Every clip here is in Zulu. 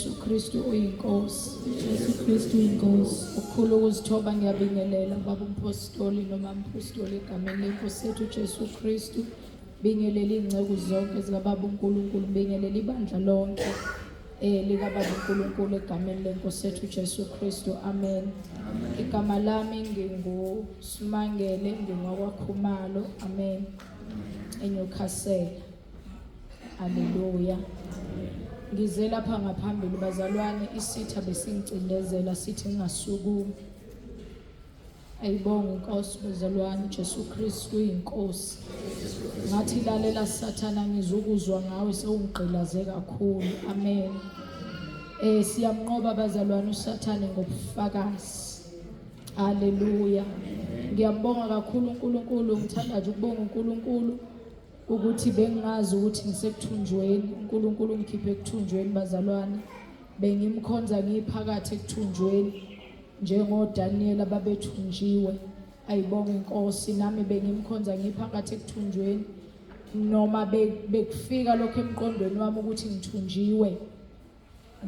Jesu Kristu uyinkosi. Jesu Kristu inkosi. Ukukhulu ukuzithoba ngiyabingelela baba umpostoli noma umpostoli egameni lenkosi yethu Jesu Kristu. Bingelela ingceku zonke zikababa uNkulunkulu, bingelela ibandla lonke likababa uNkulunkulu egameni lenkosi yethu Jesu Kristu. Amen. Igama lami nginguSimangele, ngingwakwaKhumalo. Amen. eNyukhasela. Haleluya. Ngize lapha ngaphambili bazalwane, isitha besingicindezela sithi ngingasukumi. Ayibonge inkosi bazalwane, Jesu Kristu uyinkosi. Ngathi lalela Sathana, ngizokuzwa ngawe sewungigqilaze kakhulu. Amen. Siyamnqoba bazalwane uSathane ngobufakazi. Haleluya. Ngiyambonga kakhulu uNkulunkulu, ngithanda nje ukubonga uNkulunkulu ukuthi bengazi ukuthi ngisekuthunjweni. uNkulunkulu ngikhiphe ekuthunjweni bazalwane. Bengimkhonza ngiphakathi ekuthunjweni njengoDaniel ababethunjiwe. Ayibonge inkosi, nami bengimkhonza ngiphakathi ekuthunjweni. Noma bekufika lokho emqondweni wami ukuthi ngithunjiwe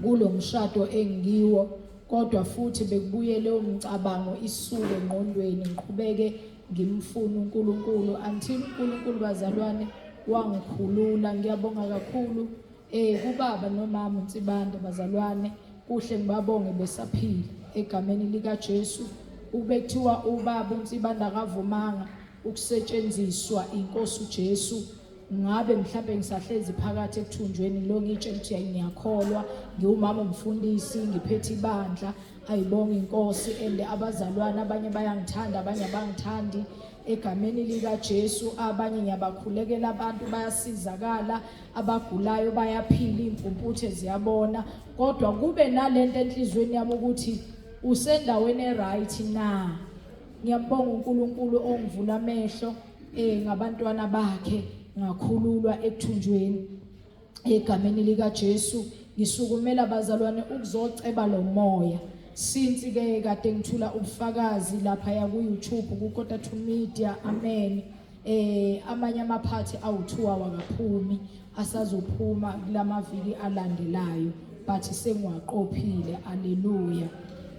kulo mshado engiwo, kodwa futhi bekubuye leyo mcabango isuke engqondweni, ngiqhubeke ngimfuna uNkulunkulu until uNkulunkulu bazalwane wangikhulula. Ngiyabonga kakhulu kubaba nomama uNtsibanda bazalwane, kuhle ngibabonge besaphila egameni lika Jesu. Ube kuthiwa ubaba uNtsibanda akavumanga ukusetshenziswa inkosi uJesu, ngabe mhlambe ngisahlezi phakathi ekuthunjweni lo ngitshela ukuthi ngiyakholwa, ngiwumama umfundisi, ngiphethe ibandla. Ayibonge inkosi, and abazalwane abanye bayangithanda abanye abangithandi egameni lika Jesu. Abanye ngiyabakhulekela, abantu bayasizakala, abagulayo bayaphila, impumputhe ziyabona. Kodwa kube nalento enhlizweni yami ukuthi usendaweni eright na. Ngiyambonga uNkulunkulu ongivula amehlo ngabantwana bakhe, ngakhululwa ekuthunjweni egameni lika Jesu. Ngisukumela abazalwane ukuzoceba lo moya. Since ke kade ngithula ubufakazi lapha ku YouTube ku Kota2 Media. Amen. Amanye amaphathi awu2 awakaphumi, asazophuma kulamaviki alandelayo, but sengiwaqophile. Haleluya.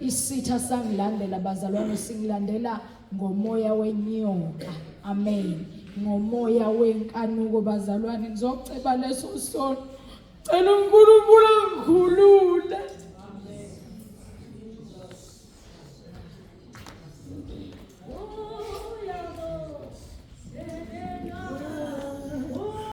Isitha sangilandela bazalwane, singilandela ngomoya wenyoka. Amen. Ngomoya wenkanuko bazalwane, ngizoceba leso sono. Cela uNkulunkulu angikhulule.